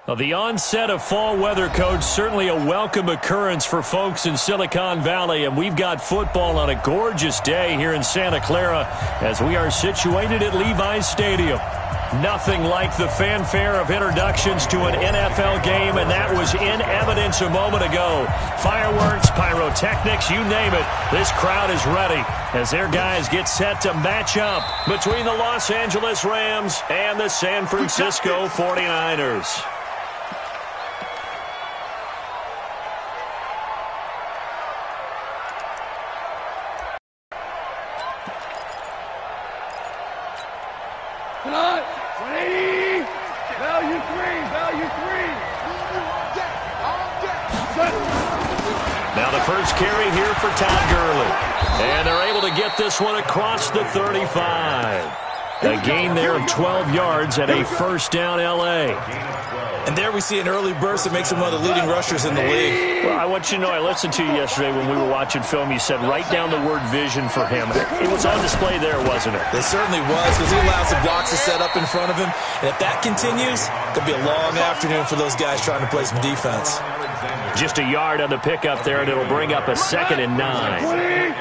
Well, the onset of fall weather, Coach, certainly a welcome occurrence for folks in Silicon Valley, and we've got football on a gorgeous day here in Santa Clara as we are situated at Levi's Stadium. Nothing like the fanfare of introductions to an NFL game, and that was in evidence a moment ago. Fireworks, pyrotechnics, you name it. This crowd is ready as their guys get set to match up between the Los Angeles Rams and the San Francisco 49ers. Now the first carry here for Todd Gurley. And they're able to get this one across the 35. A gain there of 12 yards and a first down L.A. And there we see an early burst that makes him one of the leading rushers in the league. Well, I want you to know, I listened to you yesterday when we were watching film. You said write down the word vision for him. It was on display there, wasn't it? It certainly was, because he allows the blocks to set up in front of him. And if that continues, it could be a long afternoon for those guys trying to play some defense. Just a yard on the pickup there, and it'll bring up a 2nd and 9.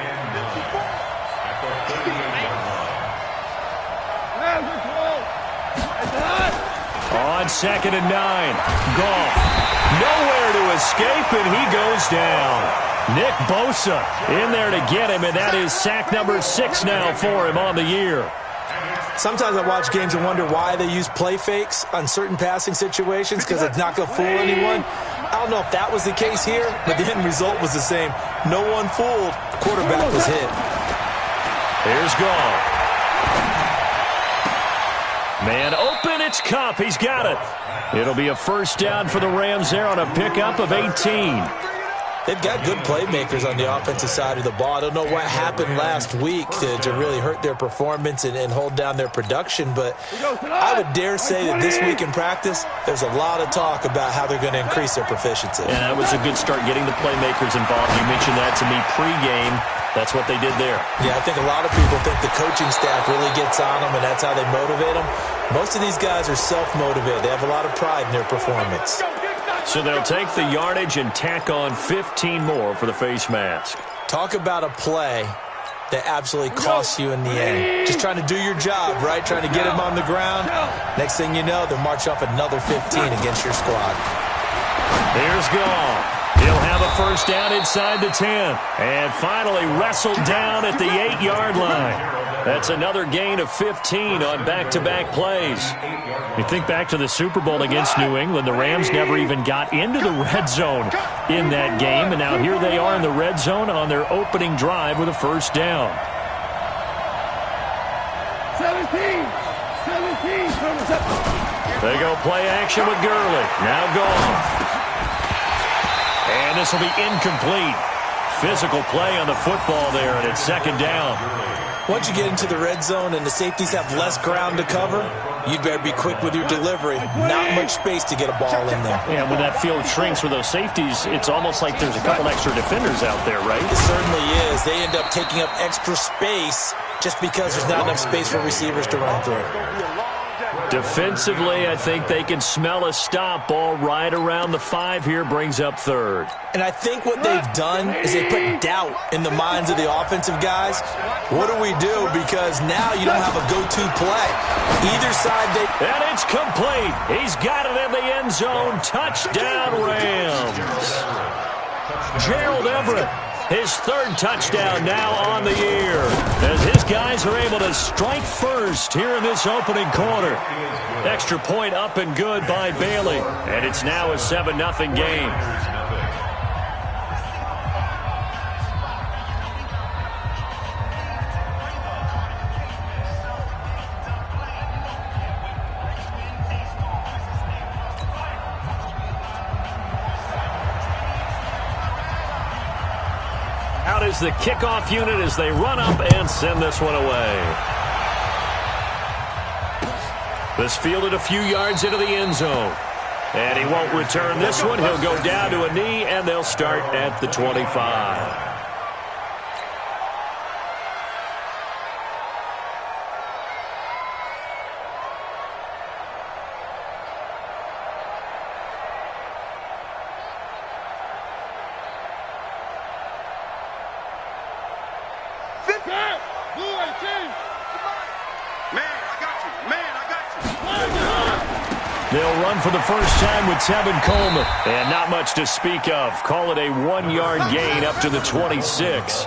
On 2nd and 9, Goff nowhere to escape, and he goes down. Nick Bosa in there to get him, and that is sack number 6 now for him on the year. Sometimes I watch games and wonder why they use play fakes on certain passing situations, because it's not going to fool anyone. I don't know if that was the case here, but the end result was the same. No one fooled. The quarterback was hit. Here's Goff. Man open, it's Kupp. He's got it. It'll be a first down for the Rams there on a pickup of 18. They've got good playmakers on the offensive side of the ball. I don't know what happened last week to really hurt their performance and hold down their production, but I would dare say that this week in practice, there's a lot of talk about how they're going to increase their proficiency. And that was a good start, getting the playmakers involved. You mentioned that to me pregame. That's what they did there. Yeah, I think a lot of people think the coaching staff really gets on them, and that's how they motivate them. Most of these guys are self-motivated. They have a lot of pride in their performance. So they'll take the yardage and tack on 15 more for the face mask. Talk about a play that absolutely costs you in the end. Just trying to do your job, right? Trying to get him on the ground. Next thing you know, they'll march off another 15 against your squad. Here's Goff. He'll have a first down inside the 10. And finally wrestled down at the 8-yard line. That's another gain of 15 on back-to-back plays. You think back to the Super Bowl against New England. The Rams never even got into the red zone in that game. And now here they are in the red zone on their opening drive with a first down. 17. They go play action with Gurley. Now Goff. And this will be incomplete. Physical play on the football there, and it's 2nd down. Once you get into the red zone and the safeties have less ground to cover, you'd better be quick with your delivery. Not much space to get a ball in there. And when that field shrinks with those safeties, it's almost like there's a couple extra defenders out there, right? It certainly is. They end up taking up extra space just because there's not enough space for receivers to run through. Defensively, I think they can smell a stop. Ball right around the 5 here, brings up 3rd. And I think what they've done is they put doubt in the minds of the offensive guys. What do we do? Because now you don't have a go-to play. Either side, And it's complete. He's got it in the end zone. Touchdown, Rams. Gerald Everett. His 3rd touchdown now on the year as his guys are able to strike first here in this opening quarter. Extra point up and good by Bailey, and it's now a 7-0 game. Out is the kickoff unit as they run up and send this one away. This fielded a few yards into the end zone. And he won't return this one. He'll go down to a knee, and they'll start at the 25. They'll run for the first time with Tevin Coleman. And not much to speak of. Call it a 1-yard gain up to the 26.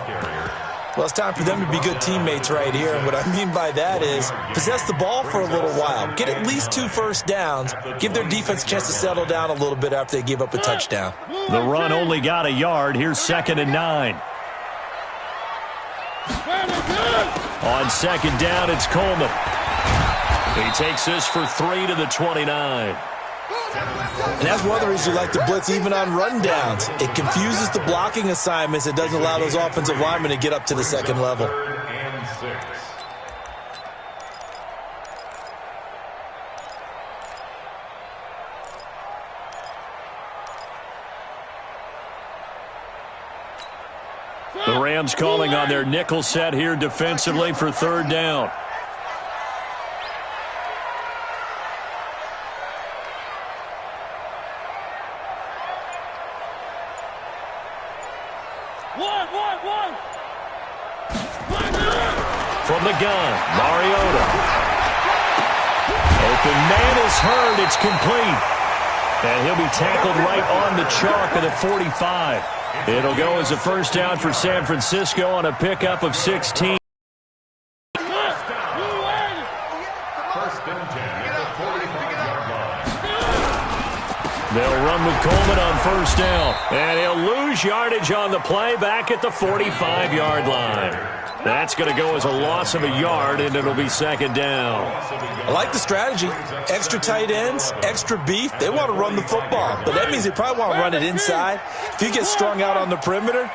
Well, it's time for them to be good teammates right here. And what I mean by that is possess the ball for a little while. Get at least 2 first downs. Give their defense a chance to settle down a little bit after they give up a touchdown. The run only got a yard. Here's 2nd and 9. On 2nd down, it's Coleman. He takes this for 3 to the 29. And that's one of the reasons you like to blitz even on rundowns. It confuses the blocking assignments. It doesn't allow those offensive linemen to get up to the second level. The Rams calling on their nickel set here defensively for 3rd down. From the gun, Mariota. Open man is heard. It's complete. And he'll be tackled right on the chalk of the 45. It'll go as a first down for San Francisco on a pickup of 16. They'll run with Coleman on first down. And he'll lose yardage on the play back at the 45-yard line. That's going to go as a loss of a yard, and it'll be 2nd down. I like the strategy. Extra tight ends, extra beef. They want to run the football, but that means they probably want to run it inside. If you get strung out on the perimeter,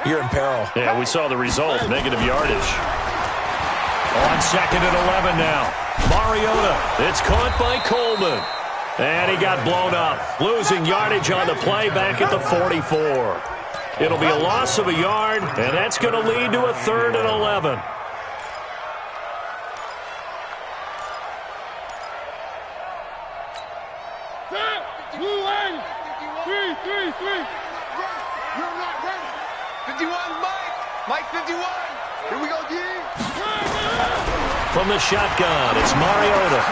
you're in peril. Yeah, we saw the result, negative yardage. On 2nd and 11 now. Mariota, it's caught by Coleman. And he got blown up, losing yardage on the play back at the 44. It'll be a loss of a yard, and that's going to lead to a 3rd and 11. Mike 51. Here we go, D. From the shotgun, it's Mariota.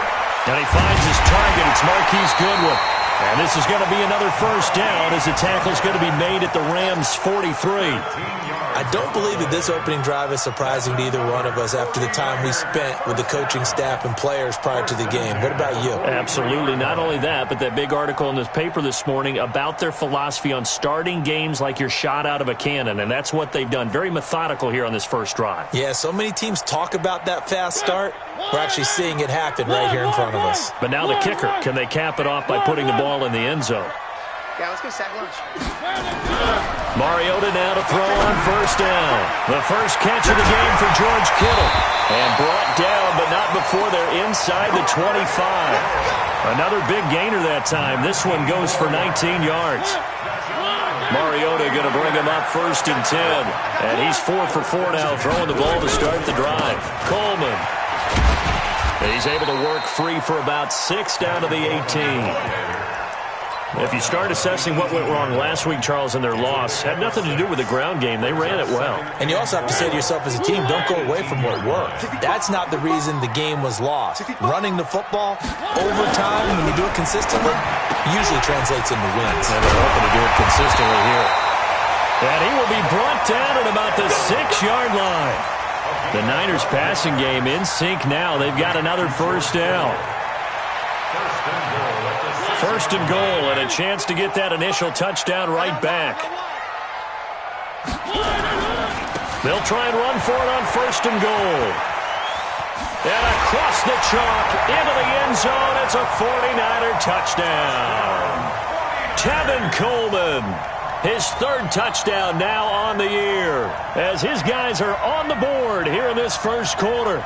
And he finds his target. It's Marquise Goodwin. And this is going to be another first down as the tackle's going to be made at the Rams' 43. I don't believe that this opening drive is surprising to either one of us after the time we spent with the coaching staff and players prior to the game. What about you? Absolutely. Not only that, but that big article in this paper this morning about their philosophy on starting games like you're shot out of a cannon, and that's what they've done. Very methodical here on this first drive. Yeah, so many teams talk about that fast start. We're actually seeing it happen right here in front of us. But now the kicker. Can they cap it off by putting the ball in the end zone? Yeah, let's go sack lunch. Mariota now to throw on first down. The first catch of the game for George Kittle. And brought down, but not before they're inside the 25. Another big gainer that time. This one goes for 19 yards. Mariota going to bring him up 1st and 10. And he's 4 for 4 now, throwing the ball to start the drive. Coleman. He's able to work free for about 6 down to the 18. If you start assessing what went wrong last week, Charles, in their loss, had nothing to do with the ground game. They ran it well. And you also have to say to yourself as a team, don't go away from what worked. That's not the reason the game was lost. Running the football, overtime, when you do it consistently, usually translates into wins. And they're hoping to do it consistently here. And he will be brought down at about the 6-yard line. The Niners passing game in sync now. They've got another first down. 1st and goal, and a chance to get that initial touchdown right back. They'll try and run for it on 1st and goal. And across the chalk, into the end zone, it's a 49er touchdown. Tevin Coleman, his 3rd touchdown now on the year, as his guys are on the board here in this first quarter.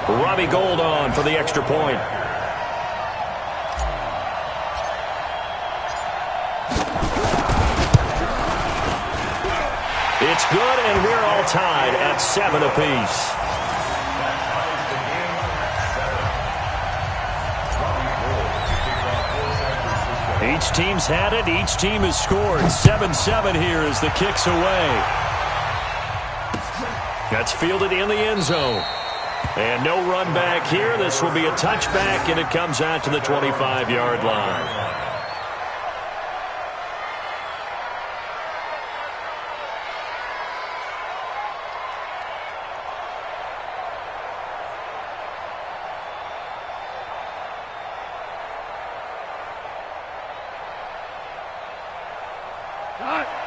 Robbie Gould on for the extra point. It's good, and we're all tied at 7 apiece. Each team's had it. Each team has scored. 7-7 here as the kick's away. That's fielded in the end zone. And no run back here. This will be a touchback, and it comes out to the 25-yard line.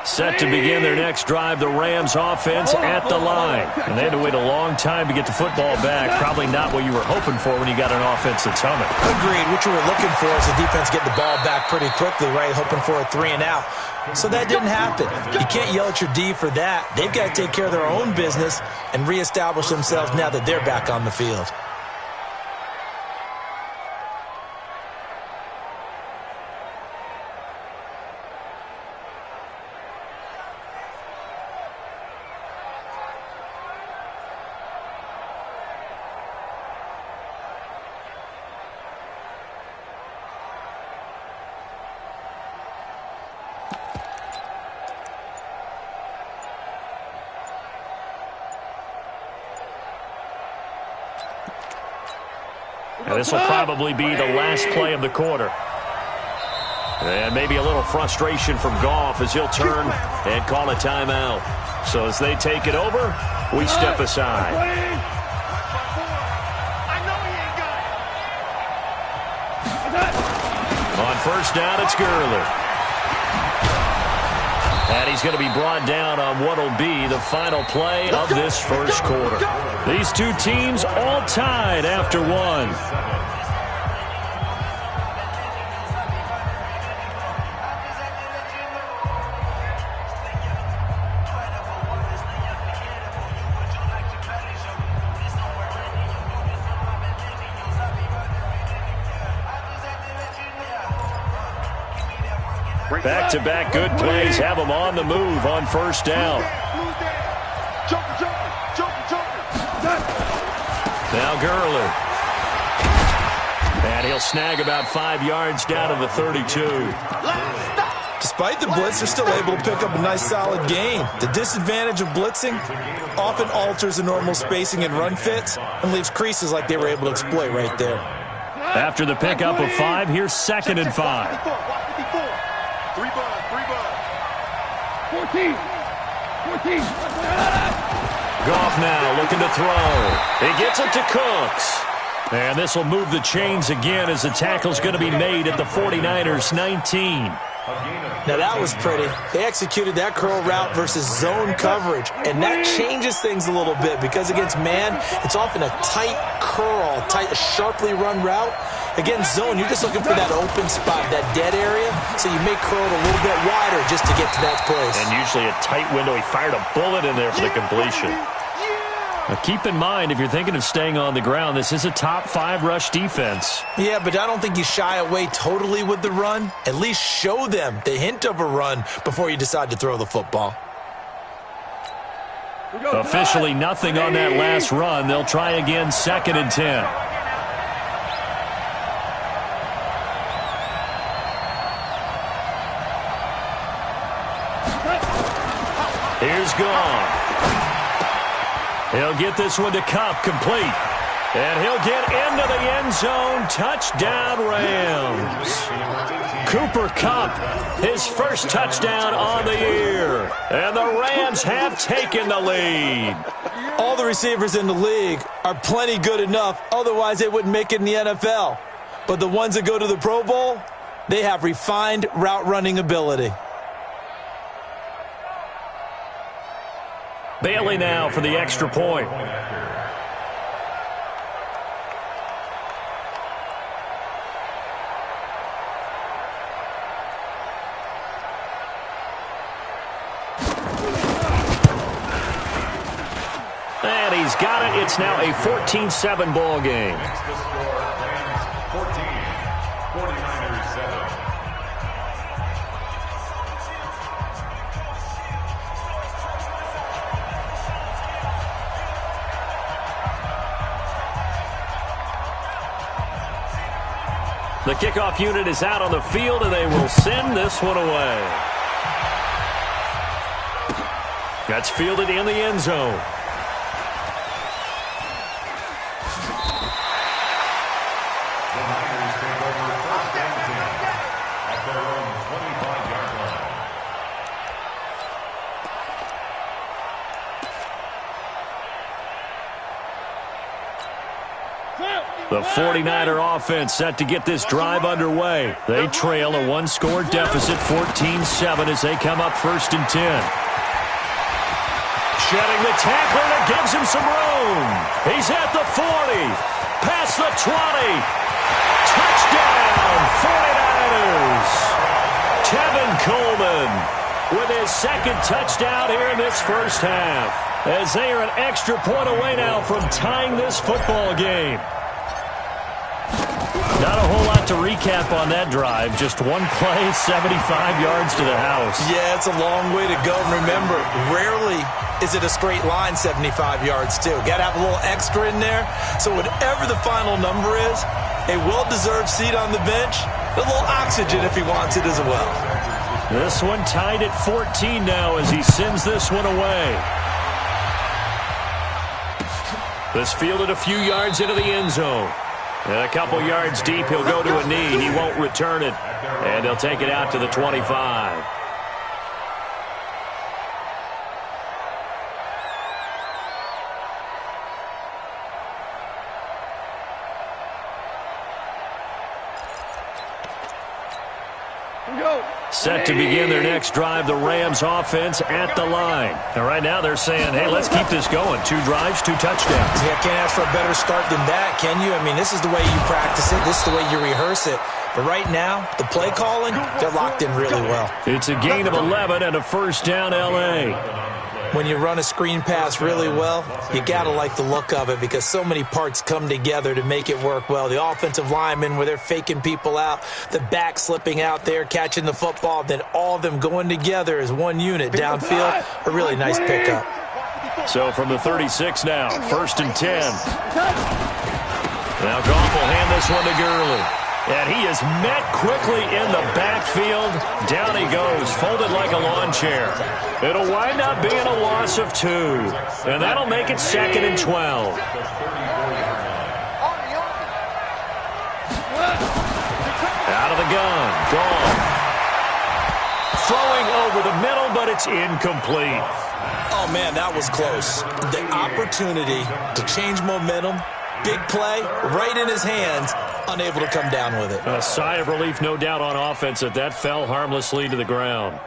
Set to begin their next drive, the Rams offense at the line. And they had to wait a long time to get the football back. Probably not what you were hoping for when you got an offense that's humming. Agreed. What you were looking for is the defense getting the ball back pretty quickly, right? Hoping for a 3-and-out. So that didn't happen. You can't yell at your D for that. They've got to take care of their own business and reestablish themselves now that they're back on the field. And this will probably be the last play of the quarter. And maybe a little frustration from Goff as he'll turn and call a timeout. So as they take it over, we step aside. On first down, it's Gurley. And he's going to be brought down on what will be the final play of this first quarter. These two teams all tied after one. Back-to-back good plays have them on the move on first down. Now Gurley. And he'll snag about 5 yards down to the 32. Despite the blitz, they're still able to pick up a nice solid gain. The disadvantage of blitzing often alters the normal spacing and run fits and leaves creases like they were able to exploit right there. After the pickup of 5, here's 2nd and 5. 14. Goff now looking to throw. He gets it to Cooks. And this will move the chains again as the tackle's going to be made at the 49ers 19. Now that was pretty. They executed that curl route versus zone coverage, and that changes things a little bit because against man, it's often a tight curl, sharply run route. Against zone, you're just looking for that open spot, that dead area, so you may curl it a little bit wider just to get to that place. And usually a tight window. He fired a bullet in there for the completion. Now keep in mind, if you're thinking of staying on the ground, this is a top 5 rush defense. Yeah, but I don't think you shy away totally with the run. At least show them the hint of a run before you decide to throw the football. Officially nothing on that last run. They'll try again, 2nd and 10. Here's Goff. He'll get this one to Kupp, complete. And he'll get into the end zone. Touchdown, Rams. Cooper Kupp, his first touchdown on the year. And the Rams have taken the lead. All the receivers in the league are plenty good enough. Otherwise, they wouldn't make it in the NFL. But the ones that go to the Pro Bowl, they have refined route running ability. Bailey now for the extra point. And he's got it. It's now a 14-7 ball game. The kickoff unit is out on the field, and they will send this one away. That's fielded in the end zone. The 49er offense set to get this drive underway. They trail a one-score deficit, 14-7, as they come up 1st and 10. Shedding the tackler that gives him some room. He's at the 40, past the 20. Touchdown, 49ers. Tevin Coleman with his second touchdown here in this first half, as they are an extra point away now from tying this football game. Not a whole lot to recap on that drive. Just one play, 75 yards to the house. Yeah, it's a long way to go. And remember, rarely is it a straight line 75 yards, too. Got to have a little extra in there. So whatever the final number is, a well-deserved seat on the bench, a little oxygen if he wants it as well. This one tied at 14 now as he sends this one away. This fielded a few yards into the end zone. And a couple yards deep, he'll go to a knee. He won't return it. And they'll take it out to the 25. Set to begin their next drive, the Rams offense at the line. And right now they're saying, hey, let's keep this going. 2 drives, 2 touchdowns. Yeah, can't ask for a better start than that, can you? I mean, this is the way you practice it. This is the way you rehearse it. But right now, the play calling, they're locked in really well. It's a gain of 11 and a first down, L.A. When you run a screen pass really well, you got to like the look of it because so many parts come together to make it work well. The offensive linemen, where they're faking people out, the back slipping out there, catching the football, then all of them going together as one unit downfield. A really nice pickup. So from the 36 now, 1st and 10. Now Goff will hand this one to Gurley. And he is met quickly in the backfield. Down he goes, folded like a lawn chair. It'll wind up being a loss of 2. And that'll make it 2nd and 12. Out of the gun, Goff. Throwing over the middle, but it's incomplete. Oh, man, that was close. The opportunity to change momentum, big play, right in his hands, unable to come down with it. A sigh of relief, no doubt, on offense that fell harmlessly to the ground.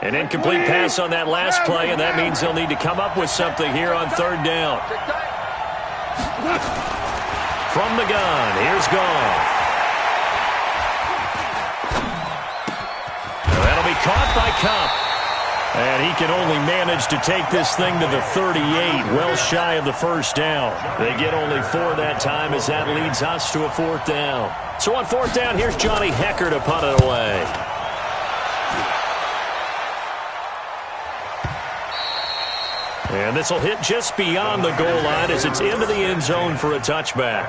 An incomplete pass on that last play, and that means they'll need to come up with something here on 3rd down. From the gun, here's Goff. That'll be caught by Kupp. And he can only manage to take this thing to the 38, well shy of the first down. They get only 4 that time as that leads us to a 4th down. So on 4th down, here's Johnny Hecker to punt it away. And this will hit just beyond the goal line as it's into the end zone for a touchback.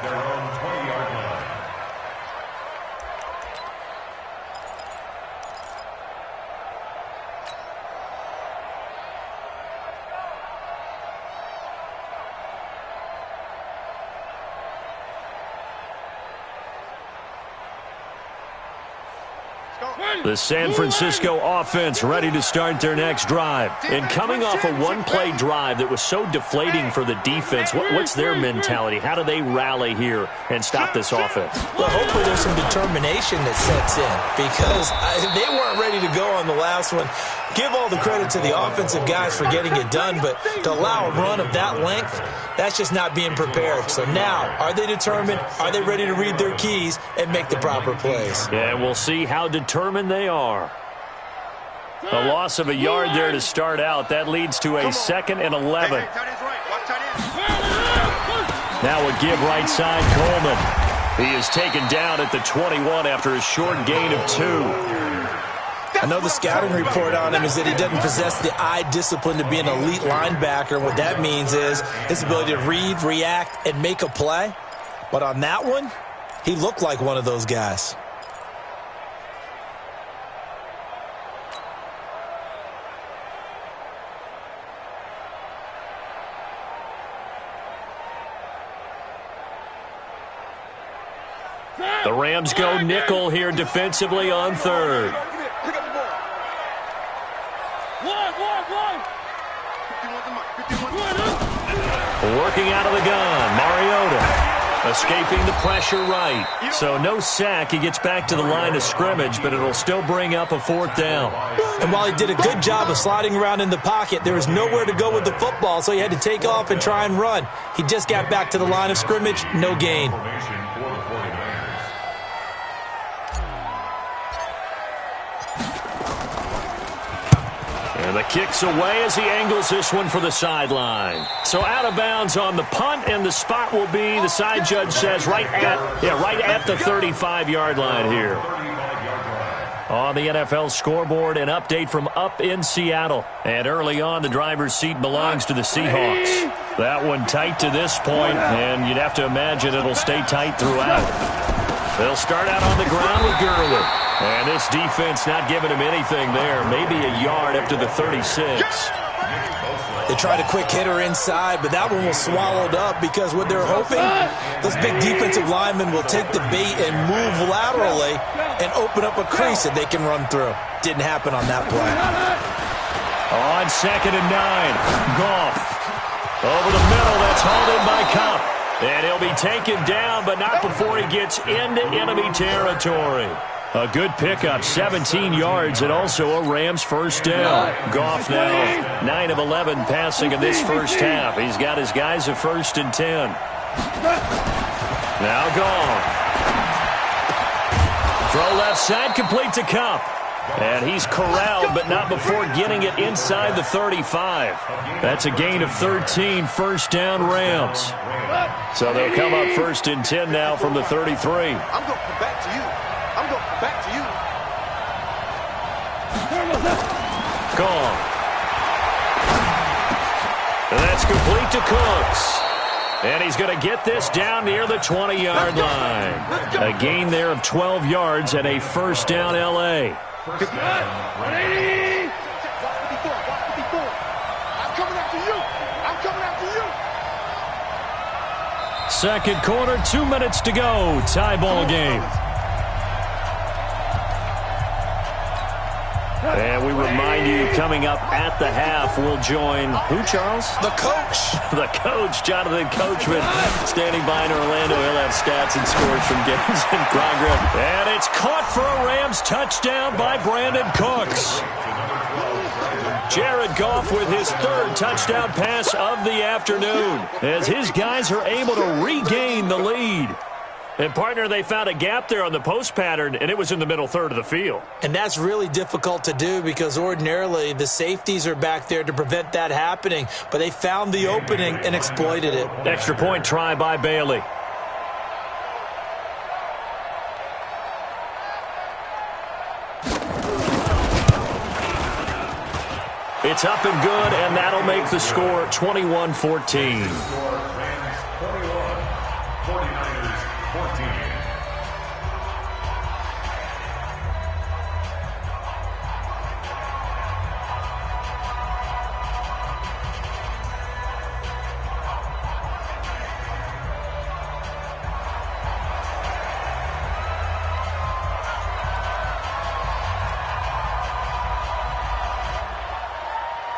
The San Francisco offense ready to start their next drive. And coming off a one-play drive that was so deflating for the defense, what's their mentality? How do they rally here and stop this offense? Well, hopefully there's some determination that sets in because they weren't ready to go on the last one. Give all the credit to the offensive guys for getting it done, but to allow a run of that length, that's just not being prepared. So now, are they determined? Are they ready to read their keys and make the proper plays? Yeah, we'll see how determined they are. A loss of a yard there to start out. That leads to a 2nd and 11. Now a give right side, Coleman. He is taken down at the 21 after a short gain of 2. I know the scouting report on him is that he doesn't possess the eye discipline to be an elite linebacker. What that means is his ability to read, react, and make a play. But on that one, he looked like one of those guys. The Rams go nickel here defensively on 3rd. Working out of the gun, Mariota. Escaping the pressure right. So no sack. He gets back to the line of scrimmage, but it'll still bring up a 4th down. And while he did a good job of sliding around in the pocket, there was nowhere to go with the football, so he had to take off and try and run. He just got back to the line of scrimmage, no gain. And the kick's away as he angles this one for the sideline. So out of bounds on the punt, and the spot will be, the side judge says, right at the 35-yard line here. On the NFL scoreboard, an update from up in Seattle. And early on, the driver's seat belongs to the Seahawks. That one tight to this point, and you'd have to imagine it'll stay tight throughout. They'll start out on the ground with Gurley. And this defense not giving him anything there. Maybe a yard up to the 36. They tried a quick hitter inside, but that one was swallowed up because what they're hoping, those big defensive linemen will take the bait and move laterally and open up a crease that they can run through. Didn't happen on that play. On 2nd and 9, Goff. Over the middle, that's hauled in by Kupp. And he'll be taken down, but not before he gets into enemy territory. A good pickup, 17 yards, and also a Rams first down. Goff now 9 of 11 passing in this first half. He's got his guys at 1st and 10. Now Goff. Throw left side, complete to Kupp. And he's corralled, but not before getting it inside the 35. That's a gain of 13, first down Rams. So they'll come up 1st and 10 now from the 33. I'm going to come back to you. I'm going back to you. Gone. And that's complete to Cooks. And he's going to get this down near the 20-yard line. A gain there of 12 yards and a first down L.A. 180. I'm coming after you. I'm coming after you. Second quarter, 2 minutes to go. Tie ball game. And we remind you, coming up at the half, we'll join who, Charles? The coach. The coach, Jonathan Coachman, standing by in Orlando. He'll have stats and scores from games in progress. And it's caught for a Rams touchdown by Brandon Cooks. Jared Goff with his 3rd touchdown pass of the afternoon, as his guys are able to regain the lead. And, partner, they found a gap there on the post pattern, and it was in the middle third of the field. And that's really difficult to do because ordinarily the safeties are back there to prevent that happening. But they found the opening and exploited it. Extra point try by Bailey. It's up and good, and that'll make the score 21-14.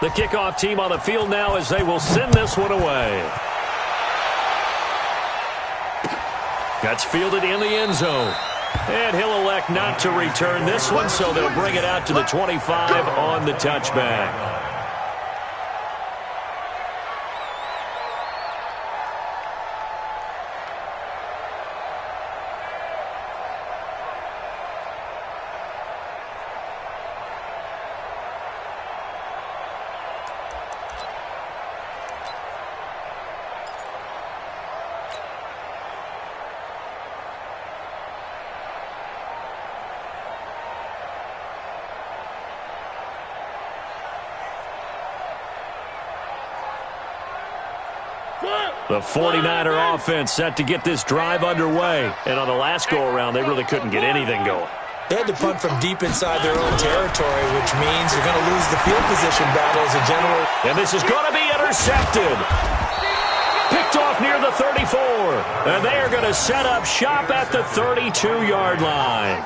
The kickoff team on the field now as they will send this one away. That's fielded in the end zone. And he'll elect not to return this one, so they'll bring it out to the 25 on the touchback. The 49er offense set to get this drive underway. And on the last go-around, they really couldn't get anything going. They had to punt from deep inside their own territory, which means you're going to lose the field position battle as a general. And this is going to be intercepted. Picked off near the 34. And they are going to set up shop at the 32-yard line.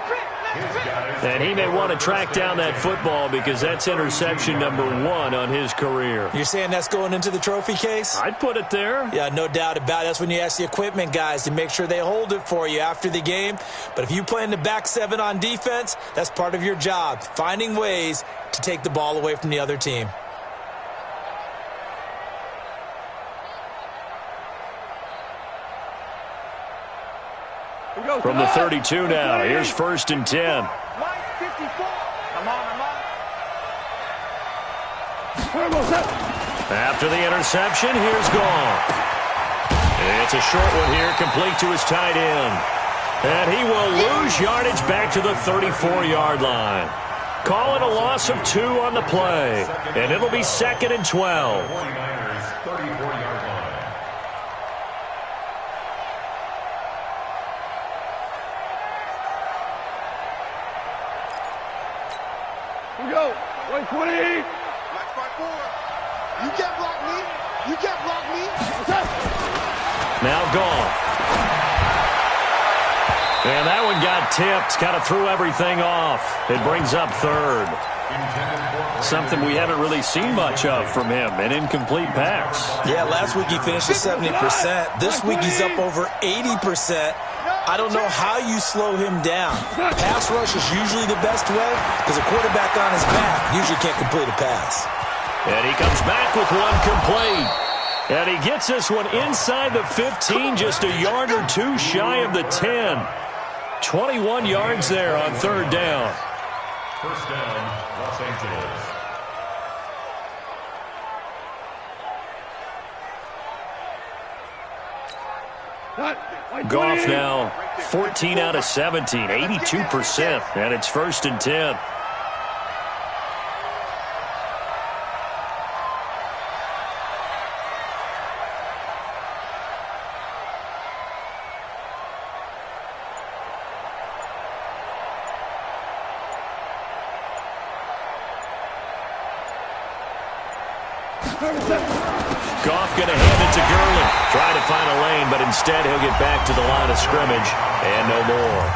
And he may want to track down that football because that's interception number 1 on his career. You're saying that's going into the trophy case? I'd put it there. Yeah, no doubt about it. That's when you ask the equipment guys to make sure they hold it for you after the game. But if you play in the back 7 on defense, that's part of your job, finding ways to take the ball away from the other team. From the 32 now, here's 1st and 10. Come on. After the interception, here's Goff. It's a short one here, complete to his tight end. And he will lose yardage back to the 34-yard line. Call it a loss of 2 on the play. And it'll be 2nd and 12. 49ers, 34-yard line. Here we go. 120. Black spot 4. You can't block me. You can't block me. Now Goff. And that one got tipped. Kind of threw everything off. It brings up 3rd. Something we haven't really seen much of from him, an incomplete pass. Yeah, last week he finished at 70%. This week he's up over 80%. I don't know how you slow him down. Pass rush is usually the best way because a quarterback on his back usually can't complete a pass. And he comes back with one complete. And he gets this one inside the 15, just a yard or 2 shy of the 10. 21 yards there on 3rd down. First down, Los Angeles. Goff now 14 out of 17, 82%, and it's 1st and 10. Goff going to hand it to Gurley. Trying to find a lane, but instead he'll get back to the line of scrimmage and no more.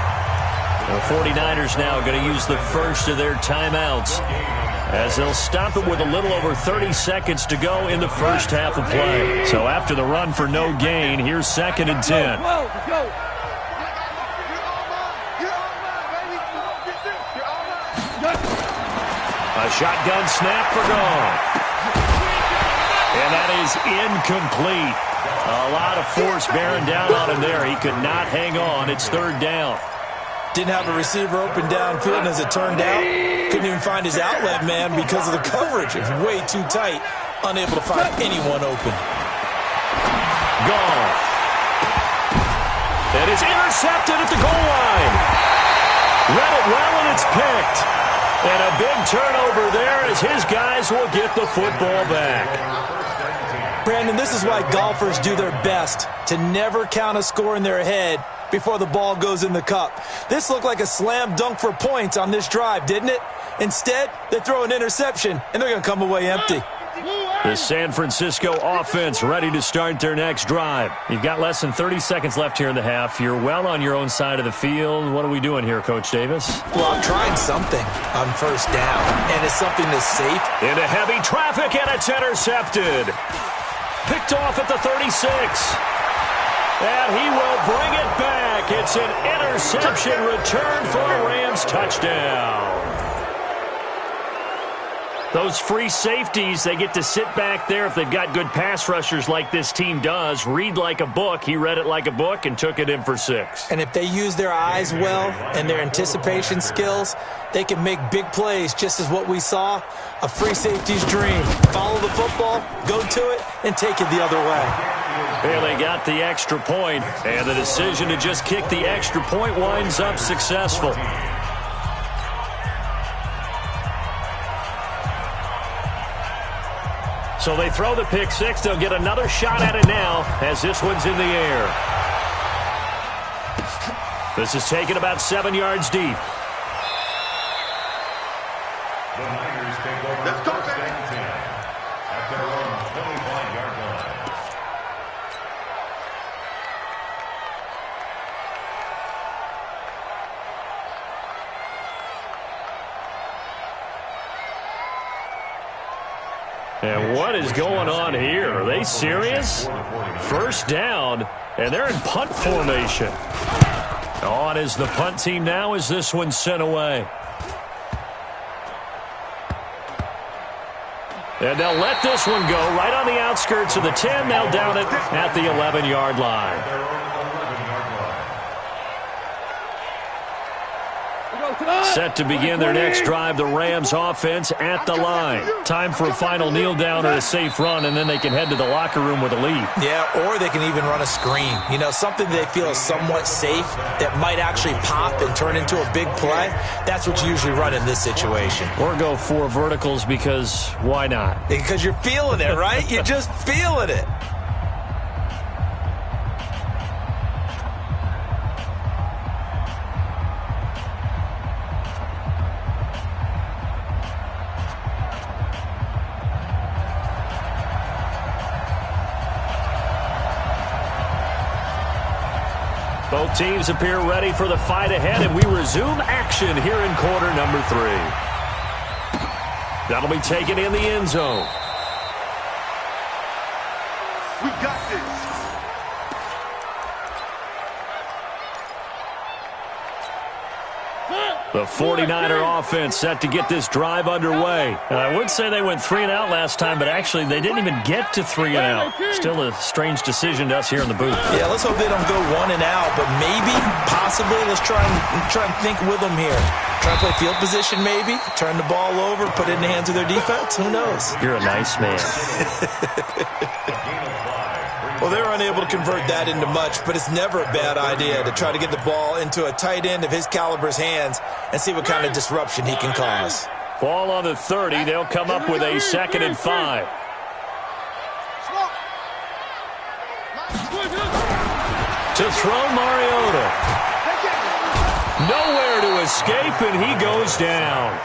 The 49ers now going to use the first of their timeouts as they'll stop it with a little over 30 seconds to go in the first half of play. So after the run for no gain, here's 2nd and 10. A shotgun snap for Goff. And that is incomplete. A lot of force bearing down on him there. He could not hang on. It's 3rd down. Didn't have a receiver open downfield, and as it turned out, couldn't even find his outlet man because of the coverage. It was way too tight, unable to find anyone open. Goff. That is intercepted at the goal line. Read it well, and it's picked. And a big turnover there as his guys will get the football back. Brandon, this is why golfers do their best to never count a score in their head before the ball goes in the cup. This looked like a slam dunk for points on this drive, didn't it? Instead, they throw an interception, and they're going to come away empty. The San Francisco offense ready to start their next drive. You've got less than 30 seconds left here in the half. You're well on your own side of the field. What are we doing here, Coach Davis? Well, I'm trying something on 1st down, and it's something that's safe. Into heavy traffic, and it's intercepted. Picked off at the 36. And he will bring it back. It's an interception return for a Rams touchdown. Those free safeties, they get to sit back there if they've got good pass rushers like this team does. Read like a book. He read it like a book and took it in for 6. And if they use their eyes well and their anticipation skills, they can make big plays, just as what we saw. A free safety's dream. Follow the football, go to it, and take it the other way. Well, they got the extra point, and the decision to just kick the extra point winds up successful. So they throw the pick 6. They'll get another shot at it now as this one's in the air. This is taken about 7 yards deep. The Niners take over 1st and 10 at their own 25-yard line. is going on here? Are they serious? First down, and they're in punt formation. On is the punt team now as this one's sent away. And they'll let this one go right on the outskirts of the 10. They'll down it at the 11-yard line. Set to begin their next drive, the Rams offense at the line. Time for a final kneel down or a safe run, and then they can head to the locker room with a lead. Yeah, or they can even run a screen. You know, something they feel is somewhat safe that might actually pop and turn into a big play. That's what you usually run in this situation. Or go 4 verticals because why not? Because you're feeling it, right? You're just feeling it. Both teams appear ready for the fight ahead, and we resume action here in quarter number 3. That'll be taken in the end zone. We got this. The 49er offense set to get this drive underway. I would say they went 3 and out last time, but actually they didn't even get to 3 and out. Still a strange decision to us here in the booth. Yeah, let's hope they don't go 1 and out, but maybe, possibly, let's try and think with them here. Try to play field position maybe, turn the ball over, put it in the hands of their defense. Who knows? You're a nice man. Well, they're unable to convert that into much, but it's never a bad idea to try to get the ball into a tight end of his caliber's hands and see what kind of disruption he can cause. Ball on the 30. They'll come up with a 2nd and 5. To throw Mariota. Nowhere to escape, and he goes down.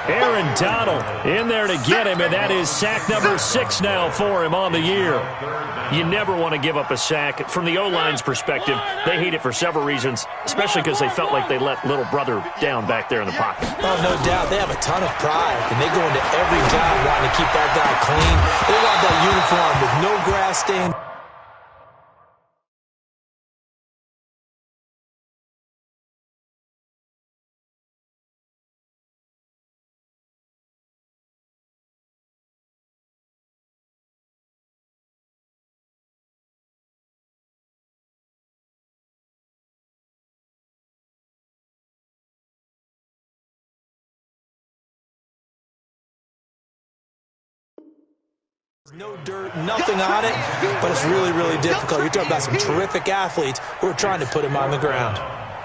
Aaron Donald in there to get him, and that is sack number 6 now for him on the year. You never want to give up a sack. From the O-line's perspective, they hate it for several reasons, especially because they felt like they let little brother down back there in the pocket. Oh, no doubt. They have a ton of pride, and they go into every job wanting to keep that guy clean. They want that uniform with no grass stain. No dirt, nothing on it, but it's really, really difficult. You're talking about some terrific athletes who are trying to put him on the ground.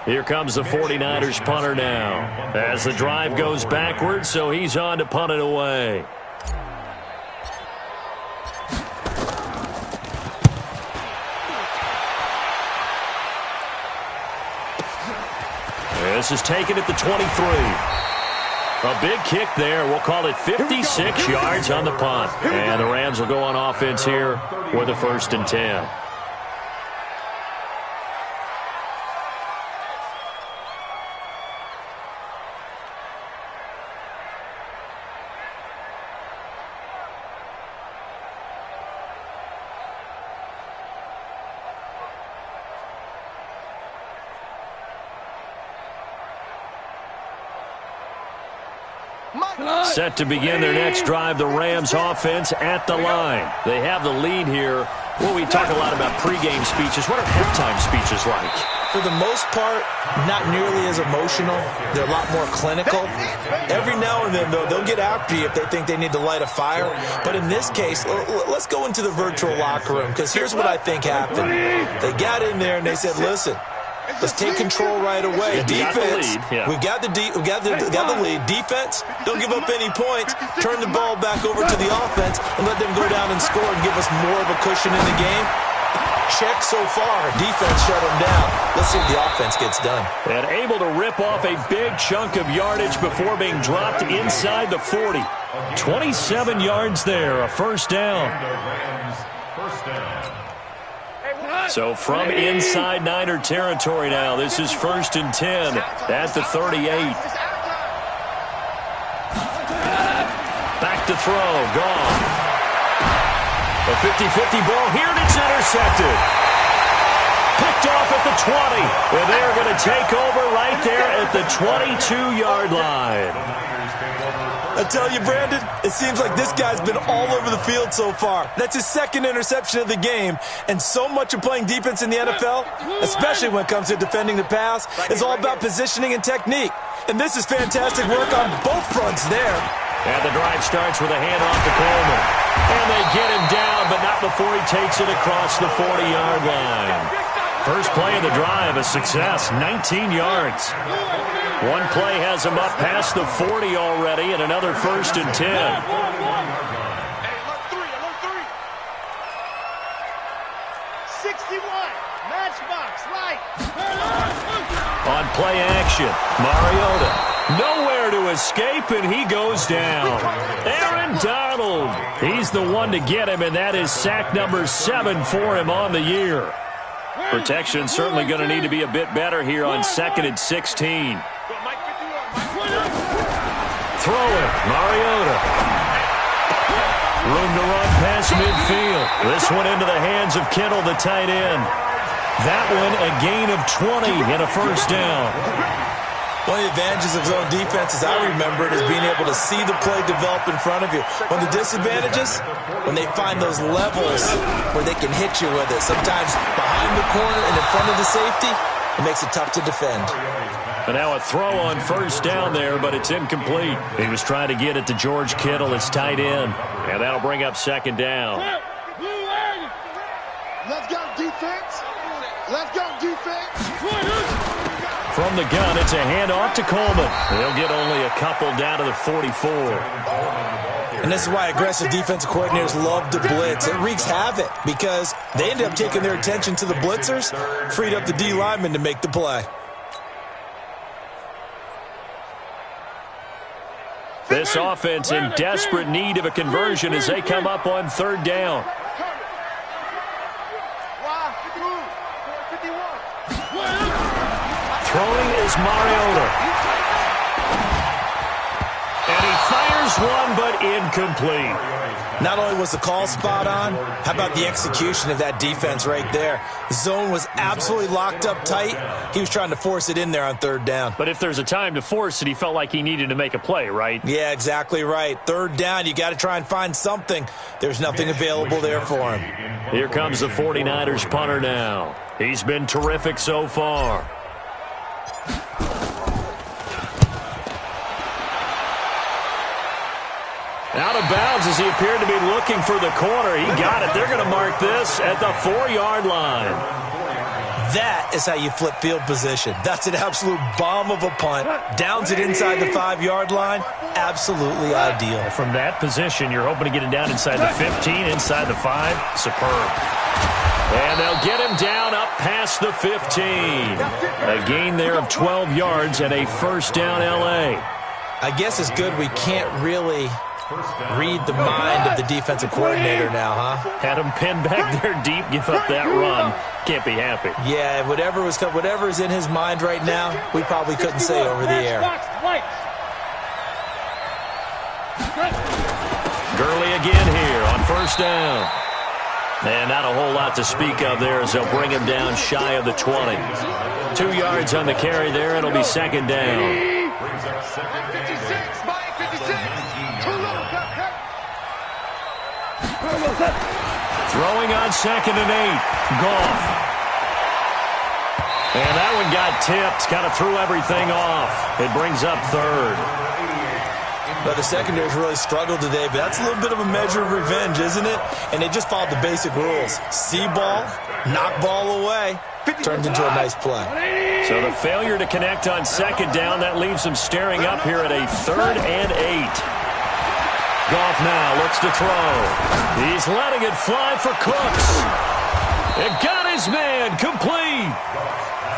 Here comes the 49ers punter now as the drive goes backwards, so he's on to punt it away. This is taken at the 23. A big kick there. We'll call it 56 yards on the punt. And the Rams will go on offense here with a 1st and 10. Set to begin their next drive, the Rams offense at the line. They have the lead here. Well, we talk a lot about pregame speeches. What are halftime speeches like? For the most part, not nearly as emotional. They're a lot more clinical. Every now and then, though, they'll get after you if they think they need to light a fire. But in this case, let's go into the virtual locker room, because here's what I think happened. They got in there and they said, listen, let's take control right away. Defense, we've got the lead. Defense, don't give up any points. Turn the ball back over to the offense and let them go down and score and give us more of a cushion in the game. Check so far. Defense shut them down. Let's see if the offense gets done. And able to rip off a big chunk of yardage before being dropped inside the 40. 27 yards there, a 1st down. So from inside Niner territory now, this is 1st and 10 at the 38. Back to throw, gone. A 50-50 ball here, and it's intercepted. Picked off at the 20, and they're going to take over right there at the 22-yard line. I tell you, Brandon, it seems like this guy's been all over the field so far. That's his second interception of the game, and so much of playing defense in the NFL, especially when it comes to defending the pass, is all about positioning and technique. And this is fantastic work on both fronts there. And the drive starts with a handoff to Coleman. And they get him down, but not before he takes it across the 40-yard line. First play of the drive, a success, 19 yards. One play has him up past the 40 already, and another 1st and 10. On play action, Mariota. Nowhere to escape, and he goes down. Aaron Donald. He's the one to get him, and that is sack number 7 for him on the year. Protection certainly going to need to be a bit better here on 2nd and 16. Throw it, Mariota. Room to run past midfield. This one into the hands of Kittle, the tight end. That one a gain of 20 and a 1st down. One of the advantages of zone defense, as I remember it, is being able to see the play develop in front of you. One of the disadvantages, when they find those levels where they can hit you with it. Sometimes behind the corner and in front of the safety, it makes it tough to defend. But now a throw on 1st down there, but it's incomplete. He was trying to get it to George Kittle, his tight end. And that'll bring up 2nd down. Let's go, defense. Let's go, defense. From the gun, it's a handoff to Coleman. They'll get only a couple down to the 44. And this is why aggressive defensive coordinators love to blitz. It wreaks havoc because they end up taking their attention to the blitzers, freed up the D lineman to make the play. This offense in desperate need of a conversion as they come up on 3rd down. Throwing is Mariota. And he fires one, but incomplete. Not only was the call spot on, how about the execution of that defense right there? The zone was absolutely locked up tight. He was trying to force it in there on 3rd down. But if there's a time to force it, he felt like he needed to make a play, right? Yeah, exactly right. 3rd down, you got to try and find something. There's nothing available there for him. Here comes the 49ers punter now. He's been terrific so far. Out of bounds as he appeared to be looking for the corner. He got it. They're going to mark this at the 4-yard line. That is how you flip field position. That's an absolute bomb of a punt. Downs it inside the 5-yard line. Absolutely ideal. From that position, you're hoping to get it down inside the 15, inside the 5. Superb. And they'll get him down up past the 15. A gain there of 12 yards and a 1st down L.A. I guess it's good we can't really read the mind of the defensive coordinator now, huh? Had him pinned back there deep, give up that run. Can't be happy. Yeah, whatever is in his mind right now, we probably couldn't say over the air. Gurley again here on 1st down. And not a whole lot to speak of there as they'll bring him down shy of the 20. 2 yards on the carry there. It'll be 2nd down. Throwing on 2nd and 8. Goff. And that one got tipped. Kind of threw everything off. It brings up 3rd. But the secondary's really struggled today, but that's a little bit of a measure of revenge, isn't it? And they just followed the basic rules. See ball, knock ball away. Turned into a nice play. So the failure to connect on 2nd down, that leaves them staring up here at a 3rd and 8. Goff now looks to throw. He's letting it fly for Cooks. It got his man complete.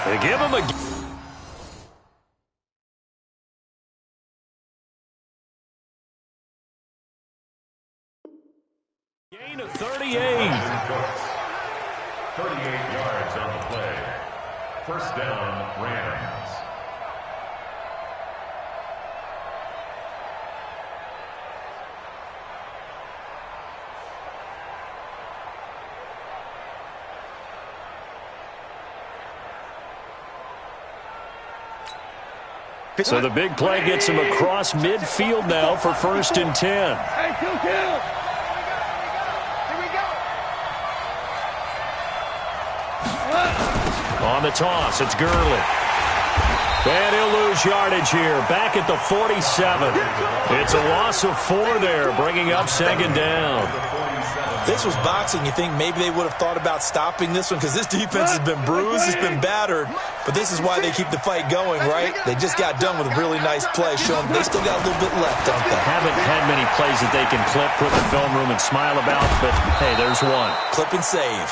They give him a gain of 38. 38 yards on the play. 1st down, Rams. So the big play gets him across midfield now for 1st and 10. Hey, kill. On the toss, it's Gurley. And he'll lose yardage here, back at the 47. It's a loss of 4 there, bringing up 2nd down. This was boxing. You think maybe they would have thought about stopping this one because this defense has been bruised, it's been battered. But this is why they keep the fight going, right? They just got done with a really nice play, showing they still got a little bit left, don't they? Haven't had many plays that they can clip, put in the film room, and smile about, but hey, there's one. Clip and save.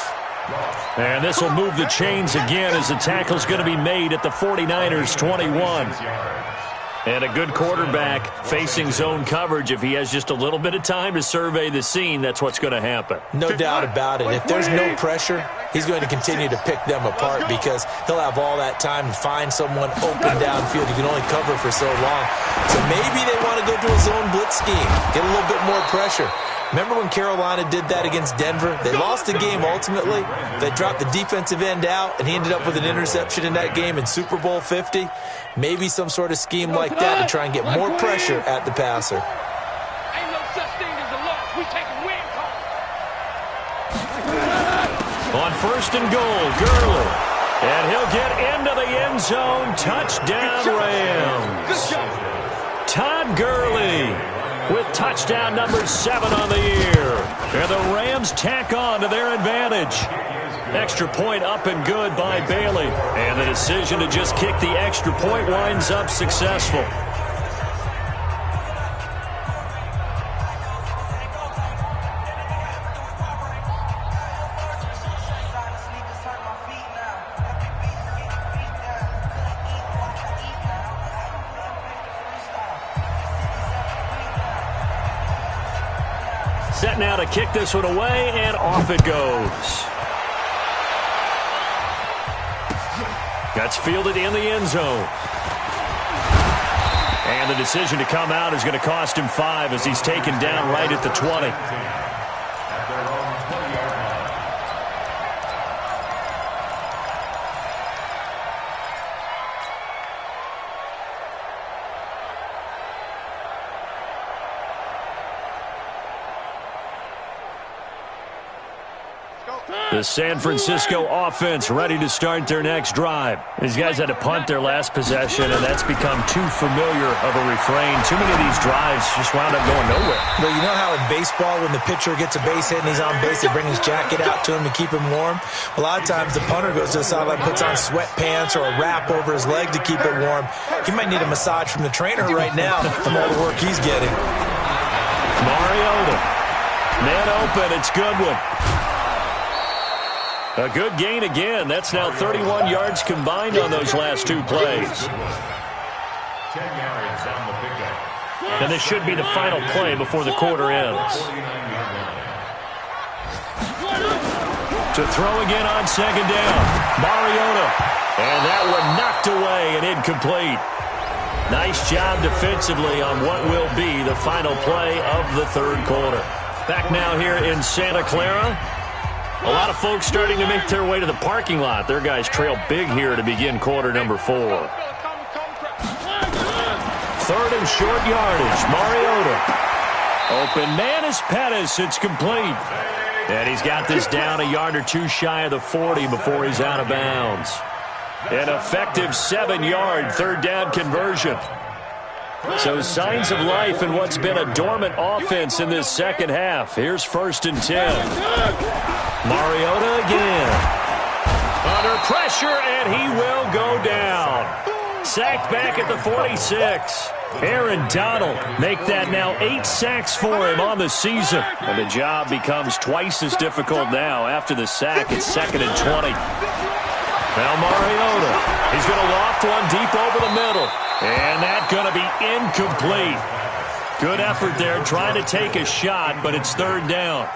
And this will move the chains again as the tackle's going to be made at the 49ers 21. And a good quarterback facing zone coverage. If he has just a little bit of time to survey the scene, that's what's going to happen. No doubt about it. If there's no pressure, he's going to continue to pick them apart because he'll have all that time to find someone open downfield. You can only cover for so long. So maybe they want to go to a zone blitz scheme, get a little bit more pressure. Remember when Carolina did that against Denver? They lost the game ultimately. They dropped the defensive end out, and he ended up with an interception in that game in Super Bowl 50. Maybe some sort of scheme like that to try and get more pressure at the passer. Ain't no such thing as a loss. We take a win home. On 1st and goal, Gurley. And he'll get into the end zone. Touchdown, Rams. Todd Gurley with touchdown number 7 on the year. And the Rams tack on to their advantage. Extra point up and good by Bailey. And the decision to just kick the extra point winds up successful. Set now to kick this one away, and off it goes. That's fielded in the end zone. And the decision to come out is going to cost him 5 as he's taken down right at the 20. The San Francisco offense ready to start their next drive. These guys had to punt their last possession, and that's become too familiar of a refrain. Too many of these drives just wound up going nowhere. Well, you know how in baseball when the pitcher gets a base hit and he's on base, they bring his jacket out to him to keep him warm? A lot of times the punter goes to the sideline, puts on sweatpants or a wrap over his leg to keep it warm. He might need a massage from the trainer right now from all the work he's getting. Mariota. Man open. It's Goodwin. A good gain again. That's now 31 yards combined on those last 2 plays. 10 yards on the pickup. And this should be the final play before the quarter ends. To throw again on 2nd down. Mariota. And that one knocked away and incomplete. Nice job defensively on what will be the final play of the 3rd quarter. Back now here in Santa Clara. A lot of folks starting to make their way to the parking lot. Their guys trail big here to begin quarter number 4. 3rd and short yardage. Mariota. Open man is Pettis. It's complete. And he's got this down a yard or 2 shy of the 40 before he's out of bounds. An effective 7-yard 3rd down conversion. So signs of life in what's been a dormant offense in this second half. Here's 1st and 10. Mariota again. Under pressure, and he will go down. Sacked back at the 46. Aaron Donald make that now 8 sacks for him on the season. And the job becomes twice as difficult now after the sack. It's 2nd and 20. Now Mariota. He's going to loft one deep over the middle. And that's going to be incomplete. Good effort there trying to take a shot, but it's 3rd down.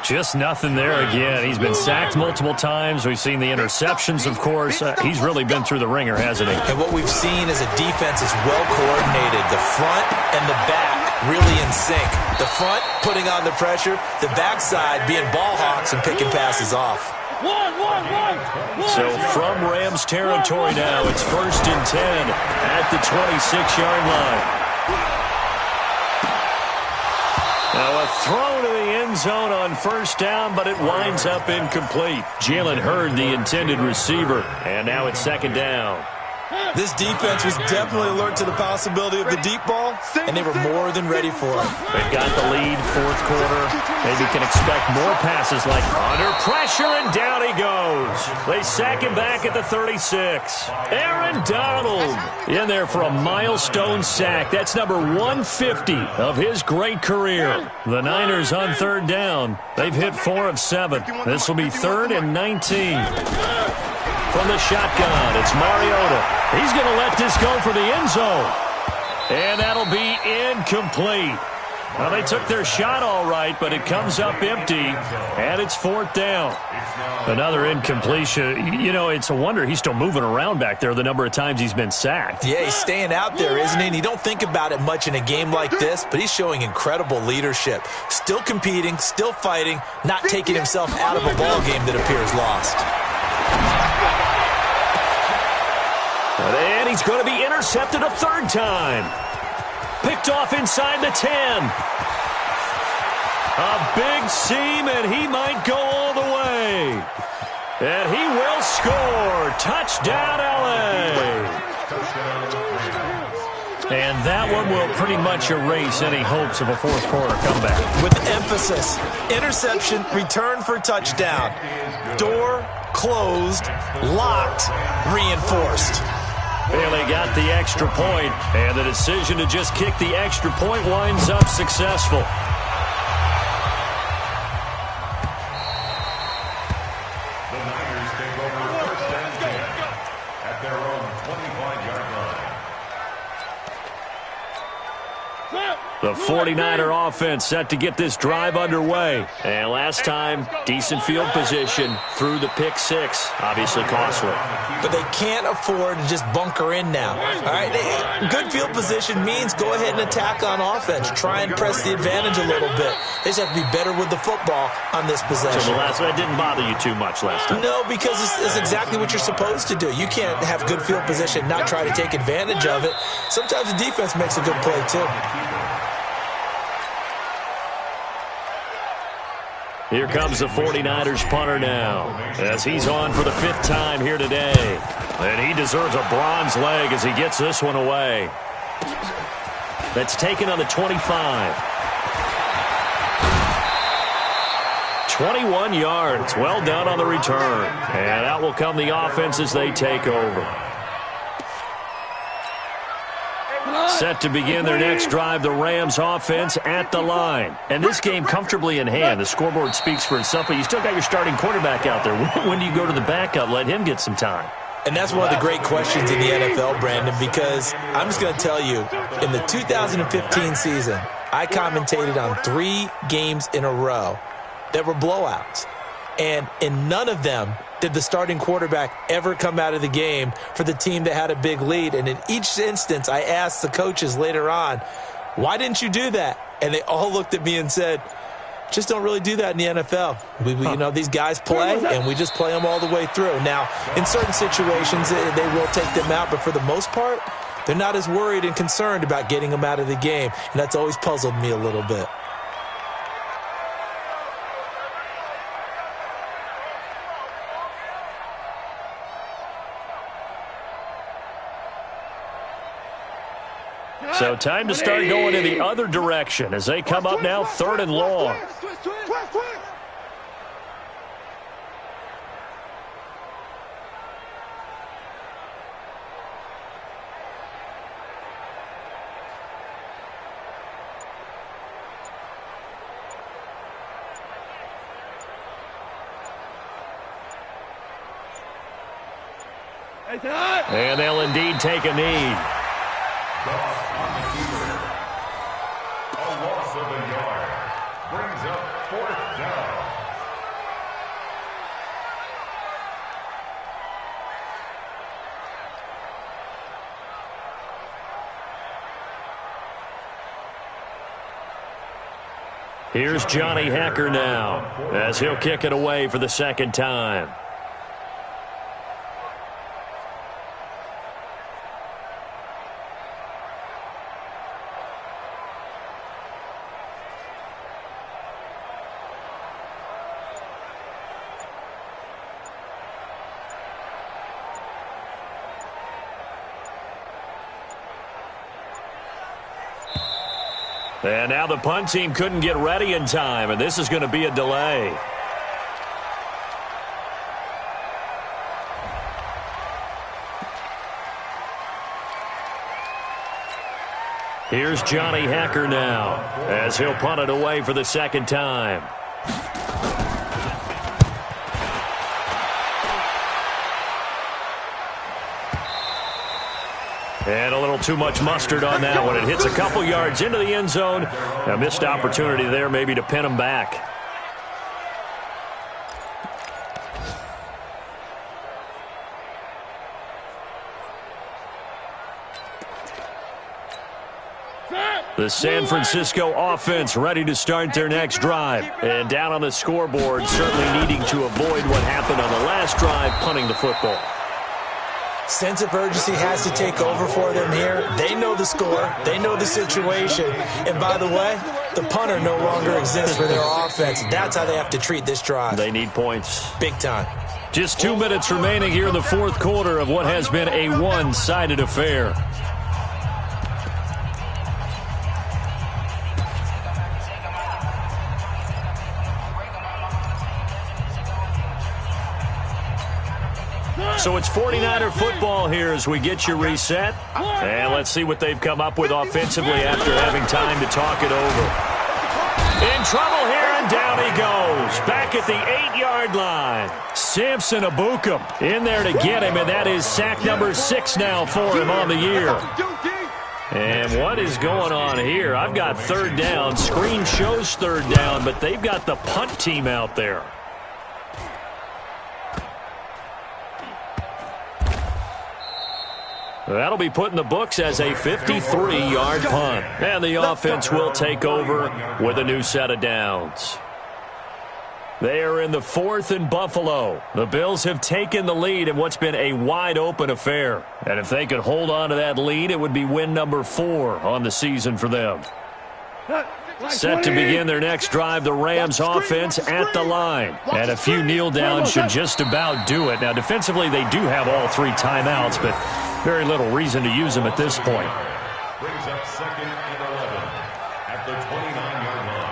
Just nothing there again. He's been sacked multiple times. We've seen the interceptions, of course. He's really been through the ringer, hasn't he? And what we've seen is a defense is well coordinated. The front and the back really in sync. The front putting on the pressure, the backside being ball hawks and picking passes off. So from Rams territory now, it's 1st and 10 at the 26-yard line. Now a throw to the end zone on 1st down, but it winds up incomplete. Jalen Hurd, the intended receiver, and now it's 2nd down. This defense was definitely alert to the possibility of the deep ball, and they were more than ready for it. They've got the lead, 4th quarter. Maybe can expect more passes like under pressure, and down he goes. They sack him back at the 36. Aaron Donald in there for a milestone sack. That's number 150 of his great career. The Niners on 3rd down. They've hit 4 of 7. This will be 3rd and 19. From the shotgun, it's Mariota. He's going to let this go for the end zone. And that'll be incomplete. Well, they took their shot all right, but it comes up empty, and it's 4th down. Another incompletion. You know, it's a wonder he's still moving around back there the number of times he's been sacked. Yeah, he's staying out there, isn't he? And you don't think about it much in a game like this, but he's showing incredible leadership. Still competing, still fighting, not taking himself out of a ball game that appears lost. And he's going to be intercepted a 3rd time. Picked off inside the 10. A big seam, and he might go all the way. And he will score. Touchdown, L.A. And that one will pretty much erase any hopes of a 4th quarter comeback. With emphasis, interception, return for touchdown. Door closed, locked, reinforced. Bailey got the extra point, and the decision to just kick the extra point winds up successful. The Niners take over 1st and 10 at their own 25-yard line. The 49er offense set to get this drive underway. And last time, decent field position through the pick 6. Obviously costly. But they can't afford to just bunker in now. All right, good field position means go ahead and attack on offense. Try and press the advantage a little bit. They just have to be better with the football on this possession. So the last one didn't bother you too much last time? No, because it's exactly what you're supposed to do. You can't have good field position, not try to take advantage of it. Sometimes the defense makes a good play, too. Here comes the 49ers punter now, as he's on for the 5th time here today. And he deserves a bronze leg as he gets this one away. That's taken on the 25. 21 yards. Well done on the return. And out will come the offense as they take over. Set to begin their next drive, the Rams offense at the line. And this game comfortably in hand. The scoreboard speaks for itself, but you still got your starting quarterback out there. When do you go to the backup? Let him get some time. And that's one of the great questions in the NFL, Brandon, because I'm just going to tell you, in the 2015 season, I commentated on 3 games in a row that were blowouts. And in none of them did the starting quarterback ever come out of the game for the team that had a big lead. And in each instance, I asked the coaches later on, why didn't you do that? And they all looked at me and said, just don't really do that in the NFL. You know, these guys play, and we just play them all the way through. Now, in certain situations, they will take them out, but for the most part, they're not as worried and concerned about getting them out of the game. And that's always puzzled me a little bit. So time to start going in the other direction as they come up now 3rd and long. And they'll indeed take a knee. A loss of a yard brings up 4th down. Here's Johnny Hacker now as he'll kick it away for the second time. And now the punt team couldn't get ready in time, and this is going to be a delay. Here's Johnny Hacker now as he'll punt it away for the second time. And a little too much mustard on that one. It hits a couple yards into the end zone. A missed opportunity there maybe to pin him back. The San Francisco offense ready to start their next drive. And down on the scoreboard, certainly needing to avoid what happened on the last drive, punting the football. Sense of urgency has to take over for them here. They know the score. They know the situation. And by the way, the punter no longer exists for their offense. That's how they have to treat this drive. They need points. Big time. Just 2 minutes remaining here in the fourth quarter of what has been a one-sided affair. So it's 49er football here as we get you reset. And let's see what they've come up with offensively after having time to talk it over. In trouble here, and down he goes. Back at the 8-yard line. Samson Abukum in there to get him, and that is sack number 6 now for him on the year. And what is going on here? I've got third down. Screen shows third down, but they've got the punt team out there. That'll be put in the books as a 53-yard punt. And the offense will take over with a new set of downs. They are in the 4th and Buffalo. The Bills have taken the lead in what's been a wide-open affair. And if they could hold on to that lead, it would be win number 4 on the season for them. Set to begin their next drive, the Rams offense at the line. And a few kneel downs should just about do it. Now, defensively, they do have all 3 timeouts, but very little reason to use them at this point. Brings up 2nd and 11 at the 29-yard line.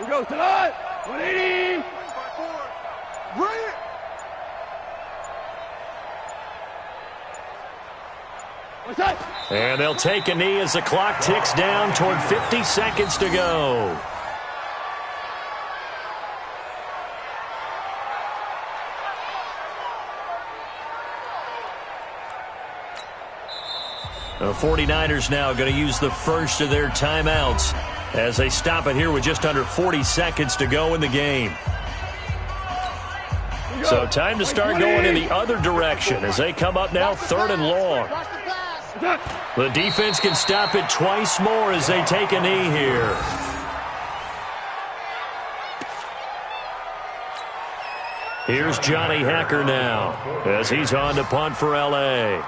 We go tonight. 180. Bring it. What's that? And they'll take a knee as the clock ticks down toward 50 seconds to go. The 49ers now going to use the first of their timeouts as they stop it here with just under 40 seconds to go in the game. So time to start going in the other direction as they come up now 3rd and long. The defense can stop it twice more as they take a knee here. Here's Johnny Hacker now as he's on to punt for L.A.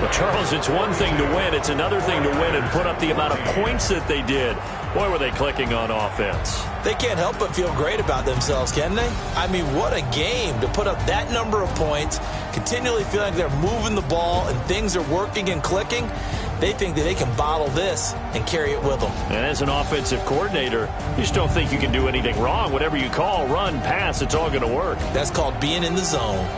Well, Charles, it's one thing to win. It's another thing to win and put up the amount of points that they did. Boy, were they clicking on offense. They can't help but feel great about themselves, can they? I mean, what a game to put up that number of points, continually feel like they're moving the ball and things are working and clicking. They think that they can bottle this and carry it with them. And as an offensive coordinator, you just don't think you can do anything wrong. Whatever you call, run, pass, it's all going to work. That's called being in the zone.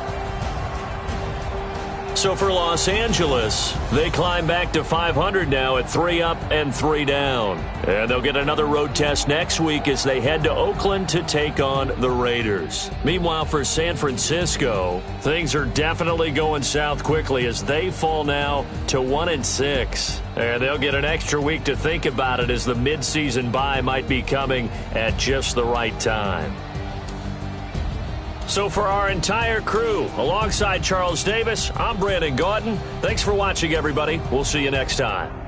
So for Los Angeles, they climb back to 500 now at 3 up and 3 down. And they'll get another road test next week as they head to Oakland to take on the Raiders. Meanwhile, for San Francisco, things are definitely going south quickly as they fall now to 1-6. And they'll get an extra week to think about it as the midseason bye might be coming at just the right time. So for our entire crew, alongside Charles Davis, I'm Brandon Gaudin. Thanks for watching, everybody. We'll see you next time.